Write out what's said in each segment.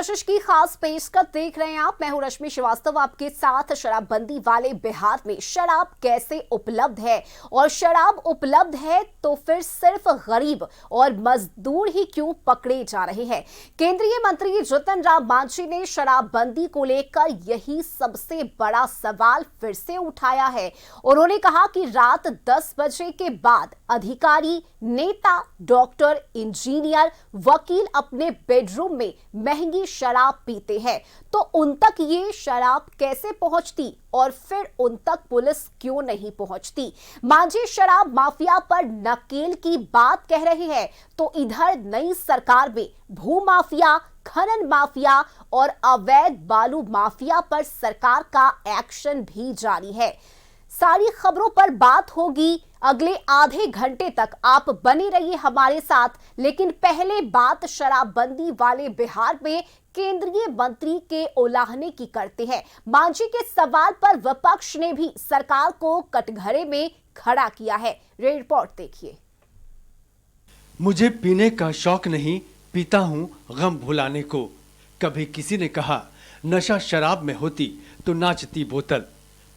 कशिश की खास पेशकश देख रहे हैं आप। मैं हूं रश्मि श्रीवास्तव आपके साथ। शराबबंदी वाले बिहार में शराब कैसे उपलब्ध है, और शराब उपलब्ध है तो फिर सिर्फ गरीब और मजदूर ही क्यों पकड़े जा रहे हैं। केंद्रीय मंत्री जीतन राम मांझी ने शराबबंदी को लेकर यही सबसे बड़ा सवाल फिर से उठाया है। उन्होंने कहा कि रात 10 बजे के बाद अधिकारी, नेता, डॉक्टर, इंजीनियर, वकील अपने बेडरूम में महंगी शराब पीते हैं, तो उन तक ये शराब कैसे पहुंचती और फिर उन तक पुलिस क्यों नहीं पहुंचती। मांझी शराब माफिया पर नकेल की बात कह रहे हैं, तो इधर नई सरकार में भू माफिया, खनन माफिया और अवैध बालू माफिया पर सरकार का एक्शन भी जारी है। सारी खबरों पर बात होगी अगले आधे घंटे तक। आप बने रहिए हमारे साथ। लेकिन पहले बात शराबबंदी वाले बिहार में केंद्रीय मंत्री के उलाहने की करते हैं। मांझी के सवाल पर विपक्ष ने भी सरकार को कटघरे में खड़ा किया है। रिपोर्ट देखिए। मुझे पीने का शौक नहीं, पीता हूं गम भुलाने को। कभी किसी ने कहा नशा शराब में होती तो नाचती बोतल,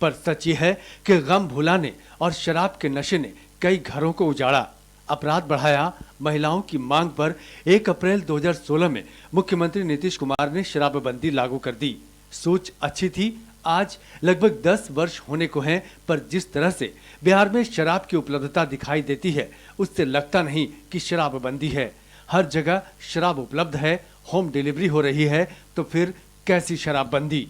पर सच ये है कि गम भुलाने और शराब के नशे ने कई घरों को उजाड़ा, अपराध बढ़ाया। महिलाओं की मांग पर 1 अप्रैल 2016 में मुख्यमंत्री नीतीश कुमार ने शराबबंदी लागू कर दी। सोच अच्छी थी। आज लगभग 10 वर्ष होने को हैं, पर जिस तरह से बिहार में शराब की उपलब्धता दिखाई देती है, उससे लगता नहीं कि शराबबंदी है। हर जगह शराब उपलब्ध है, होम डिलीवरी हो रही है, तो फिर कैसी शराबबंदी।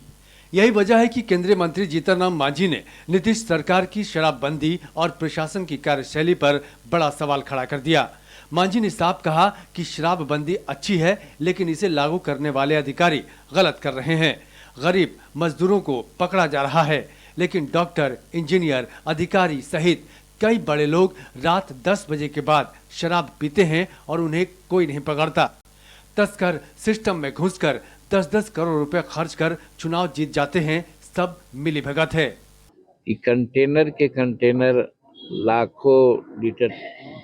यही वजह है कि केंद्रीय मंत्री जीतन राम मांझी ने नीतीश सरकार की शराबबंदी और प्रशासन की कार्यशैली पर बड़ा सवाल खड़ा कर दिया। मांझी ने साफ कहा कि शराबबंदी अच्छी है, लेकिन इसे लागू करने वाले अधिकारी गलत कर रहे हैं। गरीब मजदूरों को पकड़ा जा रहा है, लेकिन डॉक्टर, इंजीनियर, अधिकारी सहित कई बड़े लोग रात 10 बजे के बाद शराब पीते हैं और उन्हें कोई नहीं पकड़ता। तस्कर सिस्टम में घुसकर 10-10 करोड़ रुपए खर्च कर चुनाव जीत जाते हैं। सब मिलीभगत है। कंटेनर के कंटेनर लाखों लीटर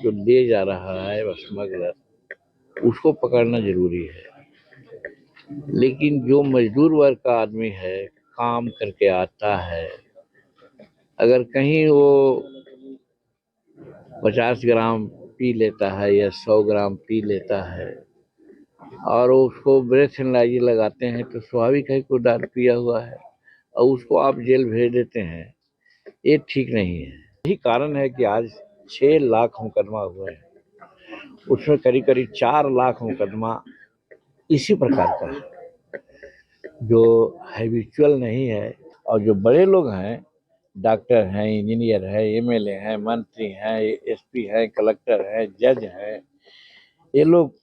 जो ले जा रहा है स्मगलर, उसको पकड़ना जरूरी है। लेकिन जो मजदूर वर्ग का आदमी है, काम करके आता है, अगर कहीं वो 50 ग्राम पी लेता है या 100 ग्राम पी लेता है और उसको ब्रेथ एनालाइजर लगाते हैं, तो स्वाभाविक है कोई दारू पिया हुआ है और उसको आप जेल भेज देते हैं। ये ठीक नहीं है। यही कारण है कि आज 6 लाख मुकदमा हुए हैं, उसमें करीब करीब 4 लाख मुकदमा इसी प्रकार का है जो हैबिचुअल नहीं है। और जो बड़े लोग हैं, डॉक्टर हैं, इंजीनियर है, एमएलए हैं, मंत्री हैं, एसपी हैं, कलेक्टर हैं, जज हैं, ये लोग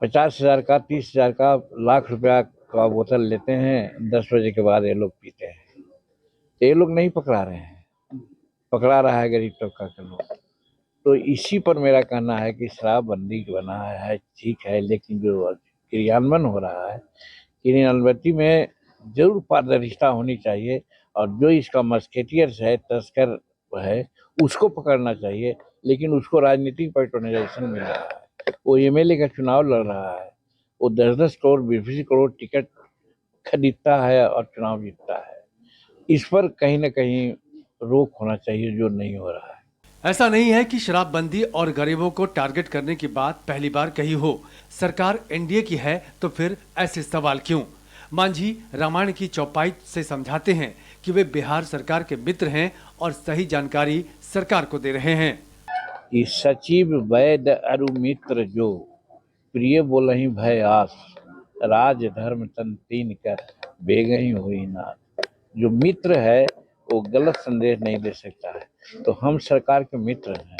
50,000 का, 30,000 का, लाख रुपया का बोतल लेते हैं। 10 बजे के बाद ये लोग पीते हैं। तो ये लोग नहीं पकड़ा रहे हैं, पकड़ा रहा है गरीब तबका के लोग। तो इसी पर मेरा कहना है कि शराबबंदी बना है ठीक है, लेकिन जो क्रियान्वयन हो रहा है, क्रियान्वयन में जरूर पारदर्शिता होनी चाहिए। और जो इसका मस्केटियर्स है, तस्कर है, उसको पकड़ना चाहिए। लेकिन उसको राजनीतिक पैट्रोनाइजेशन मिल रहा है। वो एमएलए का चुनाव लड़ रहा है, वो 10-10 करोड़, 20-20 करोड़ टिकट खरीदता है और चुनाव जीतता है। इस पर कहीं ना कहीं रोक होना चाहिए, जो नहीं हो रहा है। ऐसा नहीं है कि शराबबंदी और गरीबों को टारगेट करने की बात पहली बार कही हो। सरकार एनडीए की है, तो फिर ऐसे सवाल क्यों। मांझी रामायण की चौपाई से समझाते हैं कि वे बिहार सरकार के मित्र हैं और सही जानकारी सरकार को दे रहे हैं। कि सचिव वैद अरु मित्र जो, प्रिय बोलहि भय आस, राज धर्म तन तीन कर बेगहि हुई नाथ। जो मित्र है वो गलत संदेश नहीं दे सकता है। तो हम सरकार के मित्र हैं,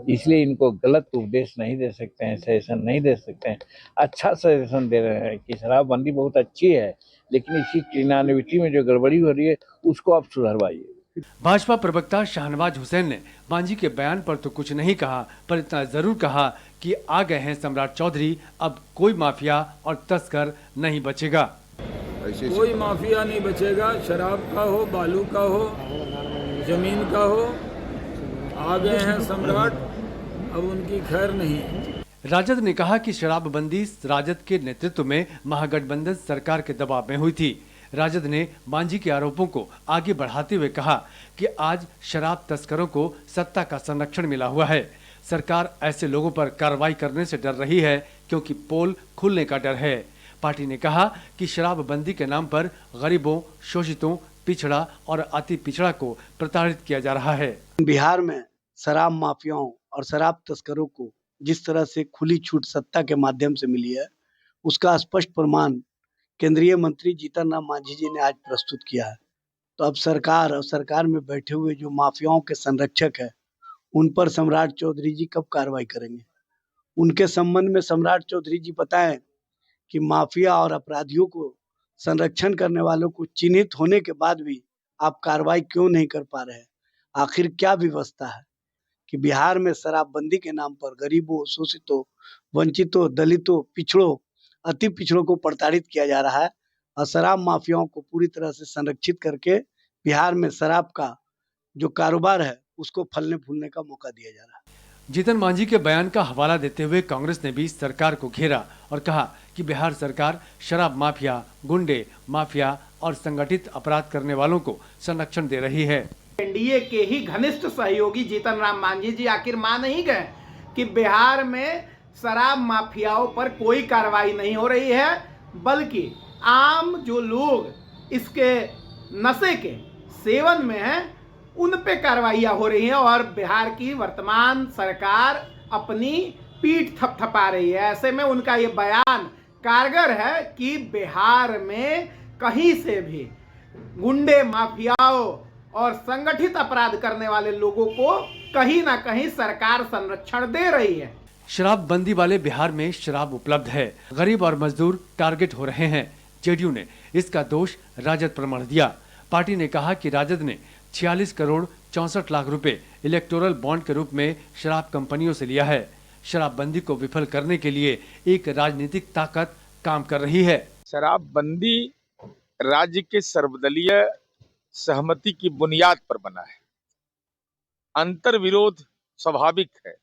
इसलिए इनको गलत उपदेश नहीं दे सकते हैं, सजेशन नहीं दे सकते हैं। अच्छा सजेशन दे रहे हैं कि शराबबंदी बहुत अच्छी है, लेकिन इसी क्रियान्विति में जो गड़बड़ी हो रही है उसको आप सुधरवाइए। भाजपा प्रवक्ता शाहनवाज हुसैन ने मांझी के बयान पर तो कुछ नहीं कहा, पर इतना जरूर कहा कि आ गए हैं सम्राट चौधरी, अब कोई माफिया और तस्कर नहीं बचेगा। कोई माफिया नहीं बचेगा। शराब का हो, बालू का हो, जमीन का हो, आ गए हैं सम्राट, अब उनकी खैर नहीं। राजद ने कहा कि शराबबंदी राजद के नेतृत्व में महागठबंधन सरकार के दबाव में हुई थी। राजद ने मांझी के आरोपों को आगे बढ़ाते हुए कहा कि आज शराब तस्करों को सत्ता का संरक्षण मिला हुआ है। सरकार ऐसे लोगों पर कार्रवाई करने से डर रही है क्योंकि पोल खुलने का डर है। पार्टी ने कहा कि शराबबंदी के नाम पर गरीबों, शोषितों, पिछड़ा और अति पिछड़ा को प्रताड़ित किया जा रहा है। बिहार में शराब माफियाओं और शराब तस्करों को जिस तरह से खुली छूट सत्ता के माध्यम से मिली है, उसका स्पष्ट प्रमाण केंद्रीय मंत्री जीतन राम मांझी जी ने आज प्रस्तुत किया है। तो अब सरकार और सरकार में बैठे हुए जो माफियाओं के संरक्षक है, उन पर सम्राट चौधरी जी कब कार्रवाई करेंगे? उनके संबंध में सम्राट चौधरी जी बताएं कि माफिया और अपराधियों को संरक्षण करने वालों को चिन्हित होने के बाद भी आप कार्रवाई क्यों नहीं कर पा रहे हैं? आखिर क्या व्यवस्था है कि बिहार में शराबबंदी के नाम पर गरीबों, शोषितों, वंचितों, दलितों, पिछड़ों, अति पिछड़ों को प्रताड़ित किया जा रहा है और शराब माफियाओं को पूरी तरह से संरक्षित करके बिहार में शराब का जो कारोबार है उसको फलने फूलने का मौका दिया जा रहा है। जीतन मांझी के बयान का हवाला देते हुए कांग्रेस ने भी सरकार को घेरा और कहा कि बिहार सरकार शराब माफिया, गुंडे, माफिया और संगठित अपराध करने वालों को संरक्षण दे रही है। एनडीए के ही घनिष्ठ सहयोगी जीतन राम मांझी जी आखिर मान नहीं गए कि बिहार में शराब माफियाओं पर कोई कार्रवाई नहीं हो रही है, बल्कि आम जो लोग इसके नशे के सेवन में हैं उन पे कार्रवाइयाँ हो रही हैं और बिहार की वर्तमान सरकार अपनी पीठ थपथपा रही है। ऐसे में उनका ये बयान कारगर है कि बिहार में कहीं से भी गुंडे, माफियाओं और संगठित अपराध करने वाले लोगों को कहीं ना कहीं सरकार संरक्षण दे रही है। शराबबंदी वाले बिहार में शराब उपलब्ध है, गरीब और मजदूर टारगेट हो रहे हैं। जेडीयू ने इसका दोष राजद पर मढ़ दिया। पार्टी ने कहा कि राजद ने 46 करोड़ 64 लाख रुपए इलेक्टोरल बॉन्ड के रूप में शराब कंपनियों से लिया है। शराबबंदी को विफल करने के लिए एक राजनीतिक ताकत काम कर रही है। शराबबंदी राज्य के सर्वदलीय सहमति की बुनियाद पर बना है। अंतर विरोध स्वाभाविक है।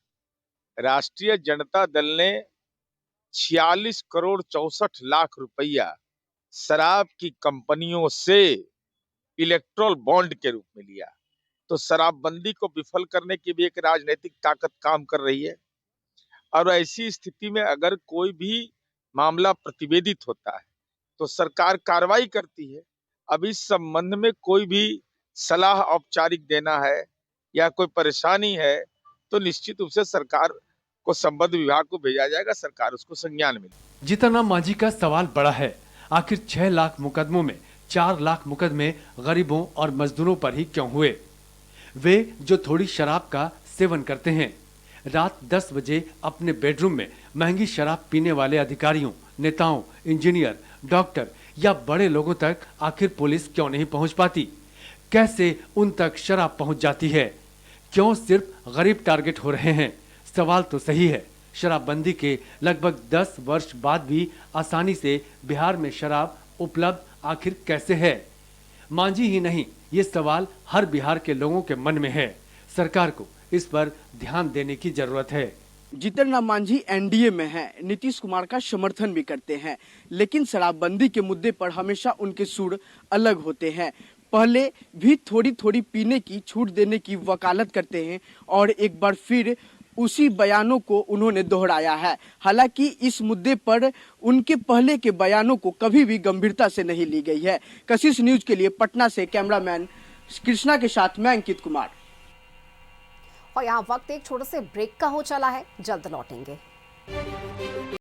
राष्ट्रीय जनता दल ने 46 करोड़ 64 लाख रुपया शराब की कंपनियों से इलेक्टोरल बॉन्ड के रूप में लिया, तो शराबबंदी को विफल करने की भी एक राजनीतिक ताकत काम कर रही है। और ऐसी स्थिति में अगर कोई भी मामला प्रतिवेदित होता है तो सरकार कार्रवाई करती है। अब इस संबंध में कोई भी सलाह औपचारिक देना है या कोई परेशानी है तो निश्चित रूप से सरकार को संबद्ध विभाग को भेजा जाएगा, सरकार उसको संज्ञान में। जीतन राम मांझी का सवाल बड़ा है, आखिर 6 लाख मुकदमों में 4 लाख मुकदमे गरीबों और मजदूरों पर ही क्यों हुए? वे जो थोड़ी शराब का सेवन करते हैं, रात 10 बजे अपने बेडरूम में महंगी शराब पीने वाले अधिकारियों, नेताओं, इंजीनियर, डॉक्टर या बड़े लोगों तक आखिर पुलिस क्यों नहीं पहुंच पाती? कैसे उन तक शराब पहुंच जाती है? क्यों सिर्फ गरीब टारगेट हो रहे हैं? सवाल तो सही है। शराबबंदी के लगभग 10 वर्ष बाद भी आसानी से बिहार में शराब उपलब्ध आखिर कैसे है? मांझी ही नहीं, ये सवाल हर बिहार के लोगों के मन में है। सरकार को इस पर ध्यान देने की जरूरत है। जीतन राम मांझी एनडीए में हैं, नीतीश कुमार का समर्थन भी करते हैं, लेकिन शराबबंदी के मुद्दे पर हमेशा उनके सुर अलग होते हैं। पहले भी थोड़ी थोड़ी पीने की छूट देने की वकालत करते हैं और एक बार फिर उसी बयानों को उन्होंने दोहराया है। हालांकि इस मुद्दे पर उनके पहले के बयानों को कभी भी गंभीरता से नहीं ली गई है। कशिश न्यूज के लिए पटना से कैमरामैन कृष्णा के साथ मैं अंकित कुमार। और यहाँ वक्त एक छोटे से ब्रेक का हो चला है, जल्द लौटेंगे।